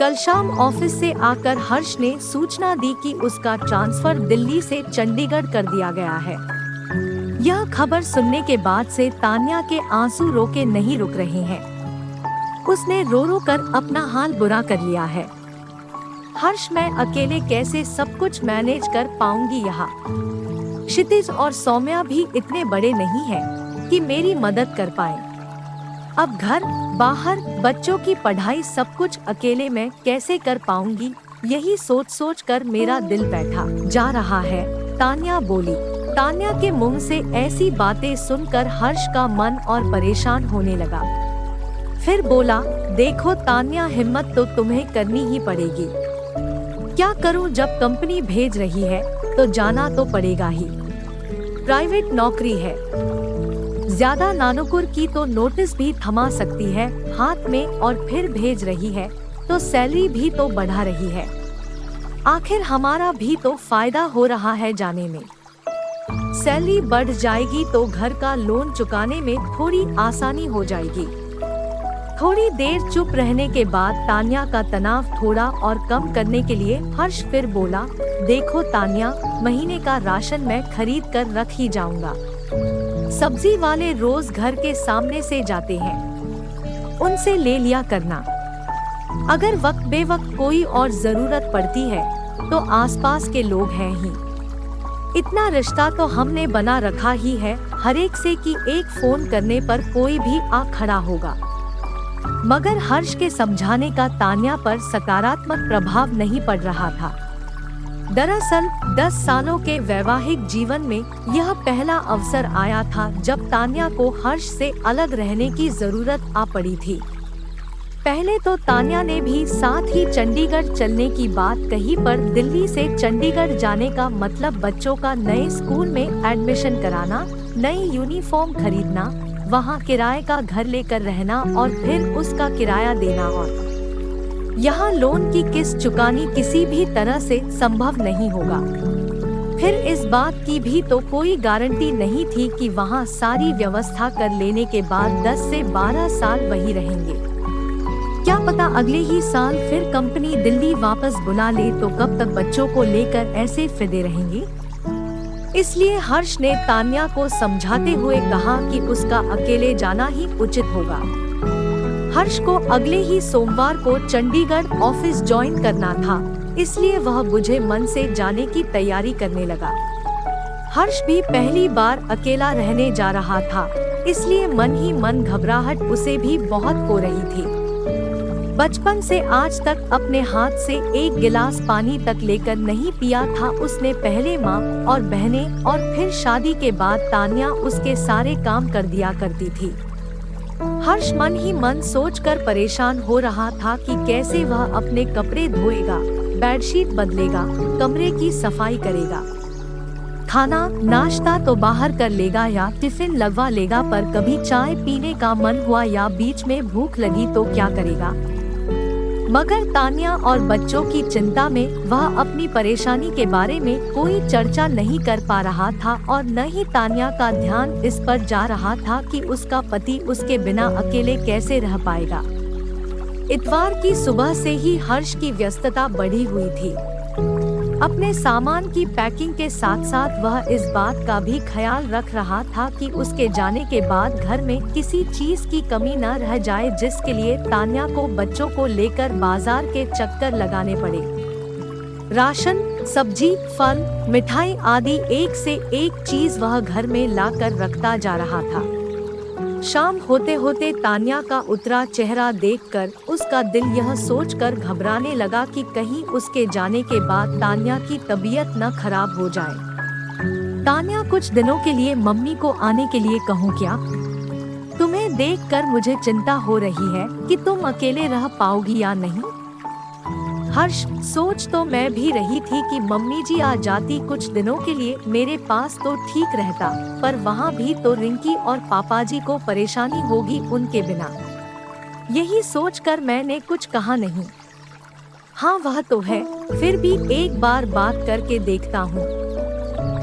कल शाम ऑफिस से आकर हर्ष ने सूचना दी कि उसका ट्रांसफर दिल्ली से चंडीगढ़ कर दिया गया है। यह खबर सुनने के बाद से तान्या के आंसू रोके नहीं रुक रहे हैं। उसने रो रो कर अपना हाल बुरा कर लिया है। हर्ष, मैं अकेले कैसे सब कुछ मैनेज कर पाऊंगी यहाँ? क्षितिज और सौम्या भी इतने बड़े नहीं हैं कि मेरी मदद कर पाए। अब घर बाहर बच्चों की पढ़ाई सब कुछ अकेले मैं कैसे कर पाऊंगी? यही सोच सोच कर मेरा दिल बैठा जा रहा है, तान्या बोली। तान्या के मुंह से ऐसी बातें सुनकर हर्ष का मन और परेशान होने लगा। फिर बोला, देखो तान्या, हिम्मत तो तुम्हें करनी ही पड़ेगी। क्या करूं, जब कंपनी भेज रही है तो जाना तो पड़ेगा ही। प्राइवेट नौकरी है, ज्यादा नानुकुर की तो नोटिस भी थमा सकती है हाथ में, और फिर भेज रही है तो सैलरी भी तो बढ़ा रही है। आखिर हमारा भी तो फायदा हो रहा है जाने में। सैलरी बढ़ जाएगी तो घर का लोन चुकाने में थोड़ी आसानी हो जाएगी। थोड़ी देर चुप रहने के बाद तान्या का तनाव थोड़ा और कम करने के लिए हर्ष फिर बोला, देखो तान्या, महीने का राशन मैं खरीद कर रख ही जाऊंगा। सब्जी वाले रोज घर के सामने से जाते हैं, उनसे ले लिया करना। अगर वक्त बेवक्त कोई और जरूरत पड़ती है तो आसपास के लोग हैं ही। इतना रिश्ता तो हमने बना रखा ही है हर एक से कि एक फोन करने पर कोई भी आ खड़ा होगा। मगर हर्ष के समझाने का तान्या पर सकारात्मक प्रभाव नहीं पड़ रहा था। दरअसल 10 सालों के वैवाहिक जीवन में यह पहला अवसर आया था जब तान्या को हर्ष से अलग रहने की जरूरत आ पड़ी थी। पहले तो तान्या ने भी साथ ही चंडीगढ़ चलने की बात कही, पर दिल्ली से चंडीगढ़ जाने का मतलब बच्चों का नए स्कूल में एडमिशन कराना, नई यूनिफॉर्म खरीदना, वहाँ किराए का घर लेकर रहना और फिर उसका किराया देना, और यहाँ लोन की किस्त चुकानी किसी भी तरह से संभव नहीं होगा। फिर इस बात की भी तो कोई गारंटी नहीं थी कि वहाँ सारी व्यवस्था कर लेने के बाद 10 से 12 साल वही रहेंगे। क्या पता अगले ही साल फिर कंपनी दिल्ली वापस बुला ले तो कब तक बच्चों को लेकर ऐसे फिदे रहेंगे। इसलिए हर्ष ने तान्या को समझाते हुए कहा कि उसका अकेले जाना ही उचित होगा। हर्ष को अगले ही सोमवार को चंडीगढ़ ऑफिस ज्वाइन करना था, इसलिए वह बुझे मन से जाने की तैयारी करने लगा। हर्ष भी पहली बार अकेला रहने जा रहा था, इसलिए मन ही मन घबराहट उसे भी बहुत हो रही थी। बचपन से आज तक अपने हाथ से एक गिलास पानी तक लेकर नहीं पिया था उसने। पहले माँ और बहनें और फिर शादी के बाद तान्या उसके सारे काम कर दिया करती थी। हर्ष मन ही मन सोचकर परेशान हो रहा था कि कैसे वह अपने कपड़े धोएगा, बेडशीट बदलेगा, कमरे की सफाई करेगा। खाना नाश्ता तो बाहर कर लेगा या टिफिन लगवा लेगा, पर कभी चाय पीने का मन हुआ या बीच में भूख लगी तो क्या करेगा। मगर तान्या और बच्चों की चिंता में वह अपनी परेशानी के बारे में कोई चर्चा नहीं कर पा रहा था, और न ही तान्या का ध्यान इस पर जा रहा था कि उसका पति उसके बिना अकेले कैसे रह पाएगा। इतवार की सुबह से ही हर्ष की व्यस्तता बढ़ी हुई थी। अपने सामान की पैकिंग के साथ साथ वह इस बात का भी ख्याल रख रहा था कि उसके जाने के बाद घर में किसी चीज की कमी न रह जाए, जिसके लिए तान्या को बच्चों को लेकर बाजार के चक्कर लगाने पड़े। राशन, सब्जी, फल, मिठाई आदि एक से एक चीज वह घर में लाकर रखता जा रहा था। शाम होते होते तान्या का उतरा चेहरा देखकर उसका दिल यह सोचकर घबराने लगा कि कहीं उसके जाने के बाद तान्या की तबीयत न खराब हो जाए। तान्या, कुछ दिनों के लिए मम्मी को आने के लिए कहूँ क्या? तुम्हें देखकर मुझे चिंता हो रही है कि तुम अकेले रह पाओगी या नहीं। हर्ष, सोच तो मैं भी रही थी कि मम्मी जी आ जाती कुछ दिनों के लिए मेरे पास तो ठीक रहता, पर वहाँ भी तो रिंकी और पापा जी को परेशानी होगी उनके बिना। यही सोचकर मैंने कुछ कहा नहीं। हाँ वह तो है, फिर भी एक बार बात करके देखता हूँ।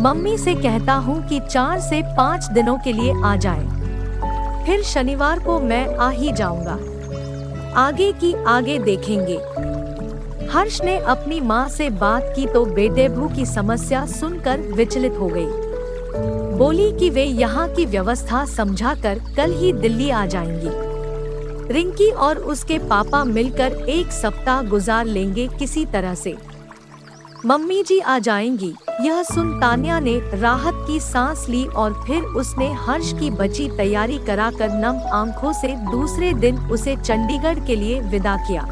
मम्मी से कहता हूँ कि 4 से 5 दिनों के लिए आ जाएं। फिर शनिवार को मैं आ ही जाऊंगा। आगे की आगे देखेंगे। हर्ष ने अपनी माँ से बात की तो बेटेबू की समस्या सुनकर विचलित हो गई। बोली कि वे यहाँ की व्यवस्था समझाकर कल ही दिल्ली आ जाएंगी। रिंकी और उसके पापा मिलकर 1 सप्ताह गुजार लेंगे किसी तरह से। मम्मी जी आ जाएंगी। यह सुन तान्या ने राहत की सांस ली और फिर उसने हर्ष की बची तैयारी कराकर नम आंखों से दूसरे दिन उसे चंडीगढ़ के लिए विदा किया।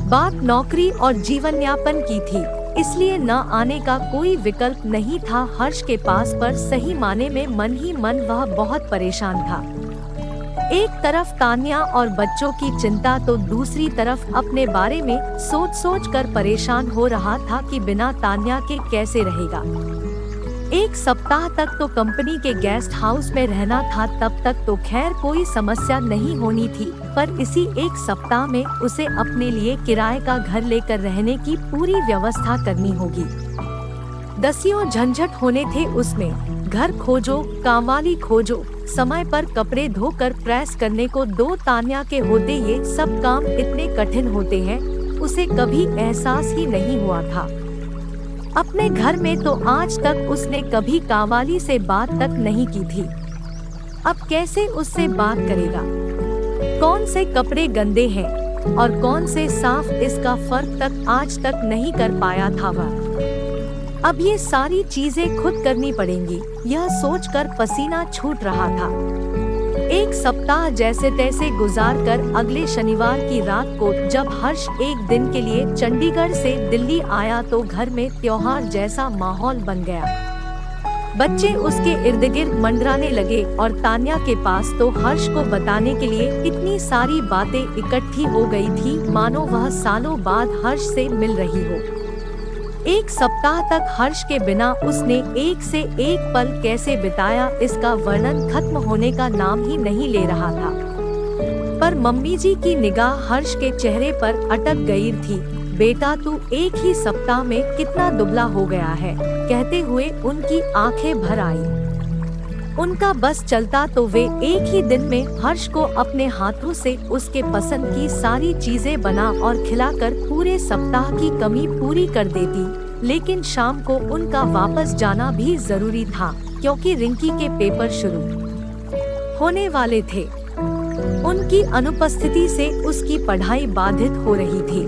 बात नौकरी और जीवन यापन की थी, इसलिए न आने का कोई विकल्प नहीं था हर्ष के पास, पर सही माने में मन ही मन वह बहुत परेशान था। एक तरफ तान्या और बच्चों की चिंता तो दूसरी तरफ अपने बारे में सोच कर परेशान हो रहा था कि बिना तान्या के कैसे रहेगा। 1 सप्ताह तक तो कंपनी के गेस्ट हाउस में रहना था, तब तक तो खैर कोई समस्या नहीं होनी थी, पर इसी 1 सप्ताह में उसे अपने लिए किराए का घर लेकर रहने की पूरी व्यवस्था करनी होगी। दसियों झंझट होने थे उसमें। घर खोजो, कामवाली खोजो, समय पर कपड़े धोकर प्रेस करने को 2 तान्या के होते ये सब काम इतने कठिन होते हैं, उसे कभी एहसास ही नहीं हुआ था। अपने घर में तो आज तक उसने कभी कामवाली से बात तक नहीं की थी। अब कैसे उससे बात करेगा? कौन से कपड़े गंदे हैं और कौन से साफ, इसका फर्क तक आज तक नहीं कर पाया था वह। अब ये सारी चीजें खुद करनी पड़ेंगी, यह सोचकर पसीना छूट रहा था। 1 सप्ताह जैसे तैसे गुजार कर अगले शनिवार की रात को जब हर्ष एक दिन के लिए चंडीगढ़ से दिल्ली आया तो घर में त्योहार जैसा माहौल बन गया। बच्चे उसके इर्द गिर्द मंडराने लगे और तान्या के पास तो हर्ष को बताने के लिए इतनी सारी बातें इकट्ठी हो गई थी मानो वह सालों बाद हर्ष से मिल रही हो। 1 सप्ताह तक हर्ष के बिना उसने एक से एक पल कैसे बिताया, इसका वर्णन खत्म होने का नाम ही नहीं ले रहा था। पर मम्मी जी की निगाह हर्ष के चेहरे पर अटक गई थी। बेटा तू 1 ही सप्ताह में कितना दुबला हो गया है, कहते हुए उनकी आंखें भर आई। उनका बस चलता तो वे एक ही दिन में हर्ष को अपने हाथों से उसके पसंद की सारी चीजें बना और खिलाकर पूरे सप्ताह की कमी पूरी कर देती। लेकिन शाम को उनका वापस जाना भी जरूरी था, क्योंकि रिंकी के पेपर शुरू होने वाले थे। उनकी अनुपस्थिति से उसकी पढ़ाई बाधित हो रही थी।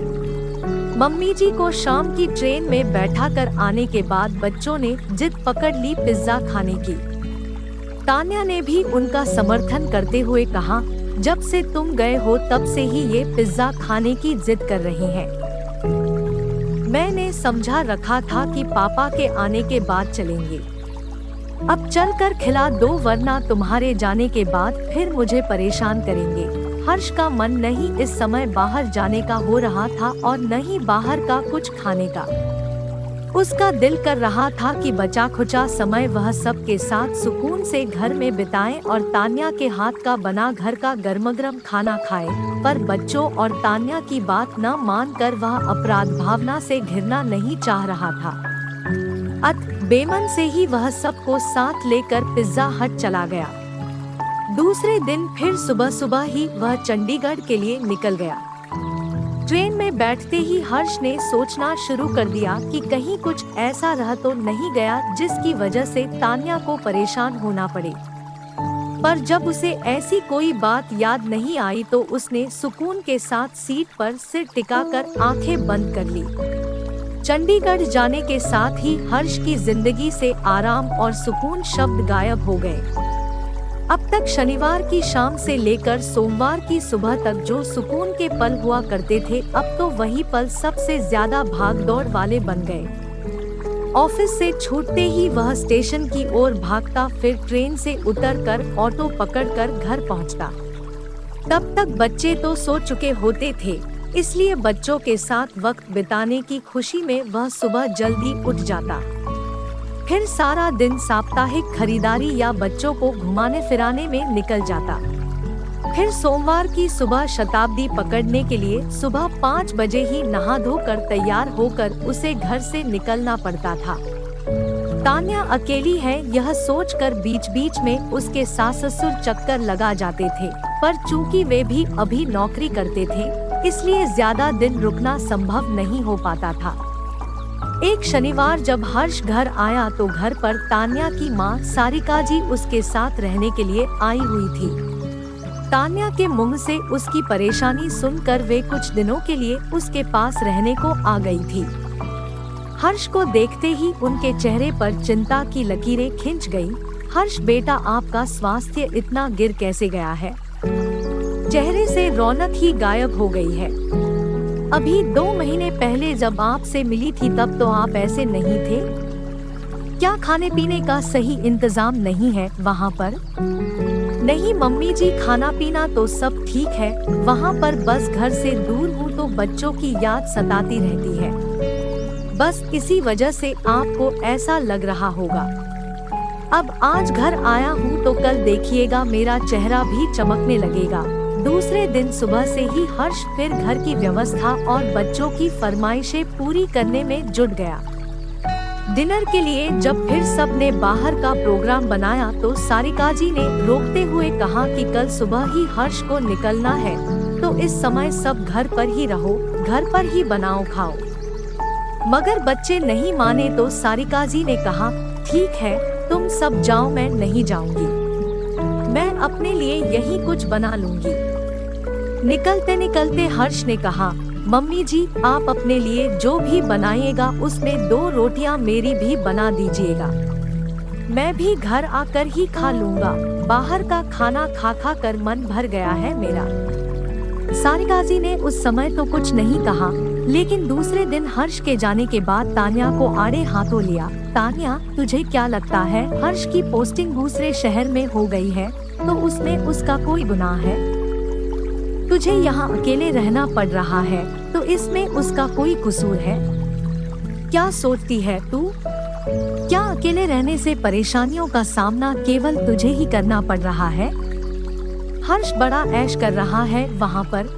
मम्मी जी को शाम की ट्रेन में बैठाकर आने के बाद बच्चों ने जिद पकड़ ली पिज्जा खाने की। तान्या ने भी उनका समर्थन करते हुए कहा, जब से तुम गए हो तब से ही ये पिज्जा खाने की जिद कर रही हैं। मैंने समझा रखा था कि पापा के आने के बाद चलेंगे। अब चलकर खिला दो, वरना तुम्हारे जाने के बाद फिर मुझे परेशान करेंगे। हर्ष का मन नहीं इस समय बाहर जाने का हो रहा था और न ही बाहर का कुछ खाने का। उसका दिल कर रहा था कि बचा खुचा समय वह सबके साथ सुकून से घर में बिताए और तान्या के हाथ का बना घर का गर्मगर्म खाना खाए। पर बच्चों और तान्या की बात न मानकर वह अपराध भावना से घिरना नहीं चाह रहा था। बेमन से ही वह सबको साथ लेकर पिज्जा हट चला गया। दूसरे दिन फिर सुबह सुबह ही वह चंडीगढ़ के लिए निकल गया। ट्रेन में बैठते ही हर्ष ने सोचना शुरू कर दिया कि कहीं कुछ ऐसा रह तो नहीं गया जिसकी वजह से तान्या को परेशान होना पड़े। पर जब उसे ऐसी कोई बात याद नहीं आई तो उसने सुकून के साथ सीट पर सिर टिकाकर आंखें बंद कर ली। चंडीगढ़ जाने के साथ ही हर्ष की जिंदगी से आराम और सुकून शब्द गायब हो गए। अब तक शनिवार की शाम से लेकर सोमवार की सुबह तक जो सुकून के पल हुआ करते थे, अब तो वही पल सबसे ज्यादा भागदौड़ वाले बन गए। ऑफिस से छूटते ही वह स्टेशन की ओर भागता, फिर ट्रेन से उतरकर ऑटो पकड़कर घर पहुंचता। तब तक बच्चे तो सो चुके होते थे, इसलिए बच्चों के साथ वक्त बिताने की खुशी में वह सुबह जल्दी उठ जाता। फिर सारा दिन साप्ताहिक खरीदारी या बच्चों को घुमाने फिराने में निकल जाता। फिर सोमवार की सुबह शताब्दी पकड़ने के लिए सुबह 5 बजे ही नहा धोकर तैयार होकर उसे घर से निकलना पड़ता था। तान्या अकेली है यह सोचकर बीच बीच में उसके सास ससुर चक्कर लगा जाते थे, पर चूंकि वे भी अभी नौकरी करते थे इसलिए ज्यादा दिन रुकना संभव नहीं हो पाता था। एक शनिवार जब हर्ष घर आया तो घर पर तान्या की माँ सारिका जी उसके साथ रहने के लिए आई हुई थी। तान्या के मुंह से उसकी परेशानी सुनकर वे कुछ दिनों के लिए उसके पास रहने को आ गई थी। हर्ष को देखते ही उनके चेहरे पर चिंता की लकीरें खिंच गई। हर्ष बेटा, आपका स्वास्थ्य इतना गिर कैसे गया है? चेहरे से रौनक ही गायब हो गई है। अभी 2 महीने पहले जब आपसे मिली थी तब तो आप ऐसे नहीं थे। क्या खाने पीने का सही इंतजाम नहीं है वहाँ पर? नहीं मम्मी जी, खाना पीना तो सब ठीक है वहाँ पर, बस घर से दूर हूँ तो बच्चों की याद सताती रहती है। बस इसी वजह से आपको ऐसा लग रहा होगा। अब आज घर आया हूँ तो कल देखिएगा मेरा चेहरा भी चमकने लगेगा। दूसरे दिन सुबह से ही हर्ष फिर घर की व्यवस्था और बच्चों की फरमाइशें पूरी करने में जुट गया। डिनर के लिए जब फिर सब ने बाहर का प्रोग्राम बनाया तो सारिका जी ने रोकते हुए कहा कि कल सुबह ही हर्ष को निकलना है, तो इस समय सब घर पर ही रहो, घर पर ही बनाओ खाओ। मगर बच्चे नहीं माने तो सारिका जी ने कहा, ठीक है तुम सब जाओ, मैं नहीं जाऊंगी, मैं अपने लिए यही कुछ बना लूंगी। निकलते निकलते हर्ष ने कहा, मम्मी जी आप अपने लिए जो भी बनाइएगा उसमें 2 रोटियां मेरी भी बना दीजिएगा, मैं भी घर आकर ही खा लूंगा, बाहर का खाना खा खा कर मन भर गया है मेरा। सारिका जी ने उस समय तो कुछ नहीं कहा, लेकिन दूसरे दिन हर्ष के जाने के बाद तान्या को आड़े हाथों लिया। तान्या, तुझे क्या लगता है हर्ष की पोस्टिंग दूसरे शहर में हो गई है तो उसमें उसका कोई गुनाह है? तुझे यहाँ अकेले रहना पड़ रहा है तो इसमें उसका कोई कसूर है? क्या सोचती है तू? क्या अकेले रहने से परेशानियों का सामना केवल तुझे ही करना पड़ रहा है? हर्ष बड़ा ऐश कर रहा है वहाँ पर।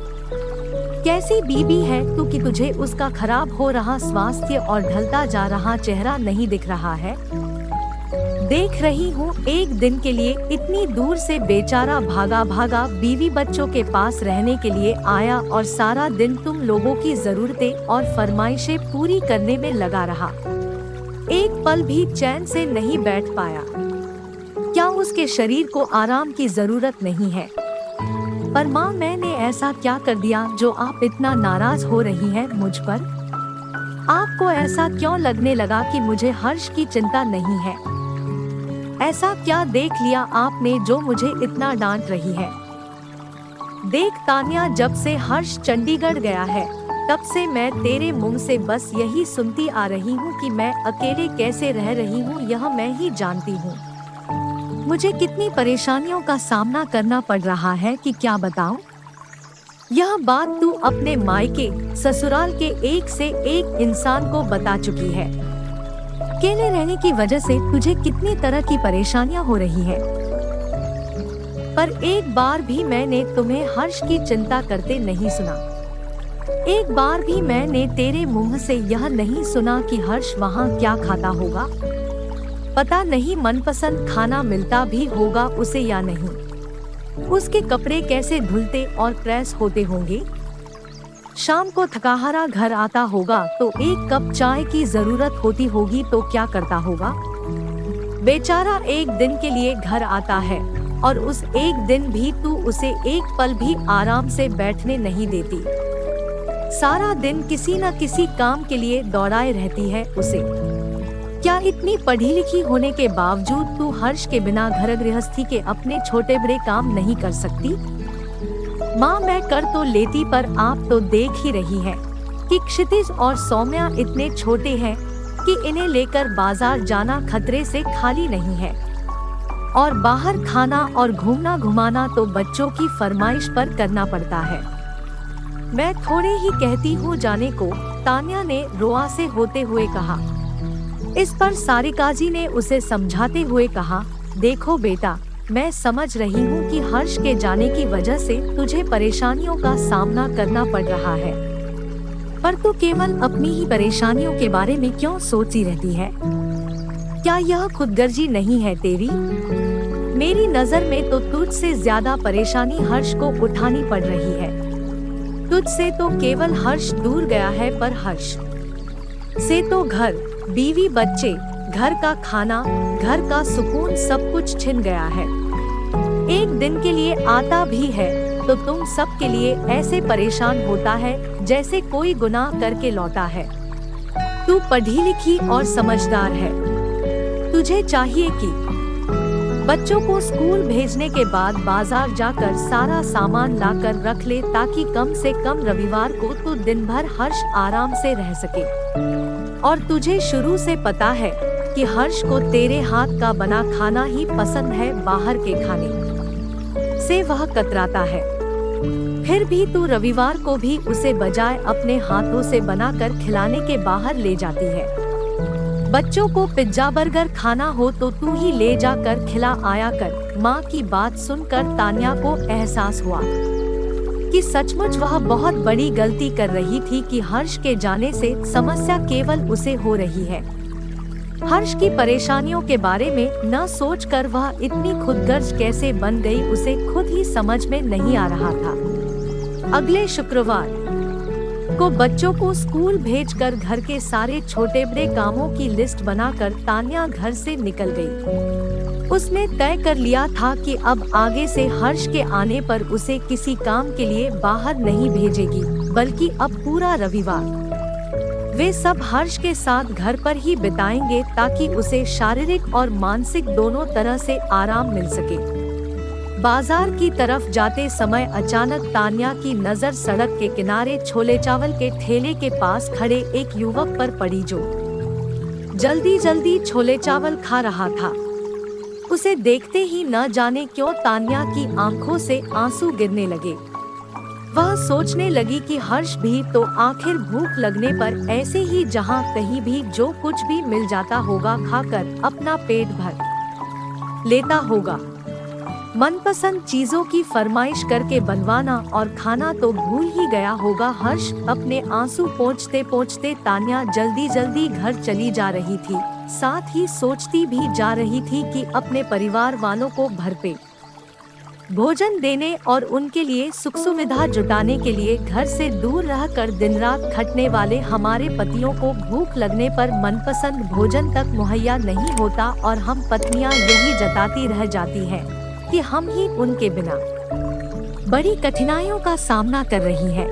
कैसी बीबी है तू कि तुझे उसका खराब हो रहा स्वास्थ्य और ढलता जा रहा चेहरा नहीं दिख रहा है? देख रही हूँ एक दिन के लिए इतनी दूर से बेचारा भागा भागा बीवी बच्चों के पास रहने के लिए आया और सारा दिन तुम लोगों की जरूरतें और फरमाइशें पूरी करने में लगा रहा, एक पल भी चैन से नहीं बैठ पाया। क्या उसके शरीर को आराम की जरूरत नहीं है? पर माँ, मैंने ऐसा क्या कर दिया जो आप इतना नाराज हो रही हैं मुझ पर? आपको ऐसा क्यों लगने लगा कि मुझे हर्ष की चिंता नहीं है? ऐसा क्या देख लिया आपने जो मुझे इतना डांट रही है? देख तान्या, जब से हर्ष चंडीगढ़ गया है तब से मैं तेरे मुंह से बस यही सुनती आ रही हूँ कि मैं अकेले कैसे रह रही हूँ, यह मैं ही जानती हूँ। मुझे कितनी परेशानियों का सामना करना पड़ रहा है कि क्या बताऊं? यह बात तू अपने मायके ससुराल के एक से एक इंसान को बता चुकी है। अकेले रहने की वजह से तुझे कितनी तरह की परेशानियां हो रही है, पर एक बार भी मैंने तुम्हें हर्ष की चिंता करते नहीं सुना। एक बार भी मैंने तेरे मुंह से यह नहीं सुना कि हर्ष वहाँ क्या खाता होगा। पता नहीं मनपसंद खाना मिलता भी होगा उसे या नहीं, उसके कपड़े कैसे धुलते और प्रेस होते होंगे। शाम को थकाहारा घर आता होगा तो एक कप चाय की जरूरत होती होगी तो क्या करता होगा। बेचारा एक दिन के लिए घर आता है और उस एक दिन भी तू उसे एक पल भी आराम से बैठने नहीं देती। सारा दिन किसी न किसी काम के लिए दौड़ाए रहती है उसे। क्या इतनी पढ़ी लिखी होने के बावजूद तू हर्ष के बिना घर गृहस्थी के अपने छोटे बड़े काम नहीं कर सकती? माँ, मैं कर तो लेती, पर आप तो देख ही रही है कि क्षितिज और सौम्या इतने छोटे हैं कि इन्हें लेकर बाजार जाना खतरे से खाली नहीं है, और बाहर खाना और घूमना घुमाना तो बच्चों की फरमाइश पर करना पड़ता है। मैं थोड़े ही कहती हूँ जाने को, तान्या ने रोआ से होते हुए कहा। इस पर सारिका जी ने उसे समझाते हुए कहा, देखो बेटा, मैं समझ रही हूँ कि हर्ष के जाने की वजह से तुझे परेशानियों का सामना करना पड़ रहा है, पर तू केवल अपनी ही परेशानियों के बारे में क्यों सोचती रहती है? क्या यह खुदगर्जी नहीं है तेरी? मेरी नजर में तो तुझसे ज्यादा परेशानी हर्ष को उठानी पड़ रही है। तुझसे तो केवल हर्ष दूर गया है, पर हर्ष से तो घर, बीवी, बच्चे, घर का खाना, घर का सुकून सब कुछ छिन गया है। एक दिन के लिए आता भी है तो तुम सब के लिए ऐसे परेशान होता है जैसे कोई गुनाह करके लौटा है। तू पढ़ी लिखी और समझदार है, तुझे चाहिए कि बच्चों को स्कूल भेजने के बाद बाजार जाकर सारा सामान लाकर रख ले, ताकि कम से कम रविवार को तू दिन भर हर्ष आराम से रह सके। और तुझे शुरू से पता है कि हर्ष को तेरे हाथ का बना खाना ही पसंद है, बाहर के खाने से वह कतराता है। फिर भी तू रविवार को भी उसे बजाय अपने हाथों से बनाकर खिलाने के बाहर ले जाती है। बच्चों को पिज्जा बर्गर खाना हो तो तू ही ले जाकर खिला आया कर। माँ की बात सुनकर तान्या को एहसास हुआ कि सचमुच वह बहुत बड़ी गलती कर रही थी कि हर्ष के जाने से समस्या केवल उसे हो रही है। हर्ष की परेशानियों के बारे में न सोचकर वह इतनी खुदगर्ज कैसे बन गई, उसे खुद ही समझ में नहीं आ रहा था। अगले शुक्रवार को बच्चों को स्कूल भेजकर घर के सारे छोटे बड़े कामों की लिस्ट बनाकर तान्या घर से निकल गई। उसने तय कर लिया था कि अब आगे से हर्ष के आने पर उसे किसी काम के लिए बाहर नहीं भेजेगी, बल्कि अब पूरा रविवार वे सब हर्ष के साथ घर पर ही बिताएंगे, ताकि उसे शारीरिक और मानसिक दोनों तरह से आराम मिल सके। बाजार की तरफ जाते समय अचानक तान्या की नजर सड़क के किनारे छोले चावल के ठेले के पास खड़े एक युवक पर पड़ी, जो जल्दी जल्दी छोले चावल खा रहा था। उसे देखते ही न जाने क्यों तान्या की आंखों से आंसू गिरने लगे। वह सोचने लगी कि हर्ष भी तो आखिर भूख लगने पर ऐसे ही जहां कहीं भी जो कुछ भी मिल जाता होगा खाकर अपना पेट भर लेता होगा। मनपसंद चीजों की फरमाइश करके बनवाना और खाना तो भूल ही गया होगा। हर्ष अपने आंसू पोंछते पोंछते तान्या जल्दी जल्दी घर चली जा रही थी, साथ ही सोचती भी जा रही थी कि अपने परिवार वालों को भरपेट भोजन देने और उनके लिए सुख सुविधा जुटाने के लिए घर से दूर रहकर दिन रात खटने वाले हमारे पतियों को भूख लगने पर मनपसंद भोजन तक मुहैया नहीं होता, और हम पत्नियां यही जताती रह जाती हैं कि हम ही उनके बिना बड़ी कठिनाइयों का सामना कर रही हैं।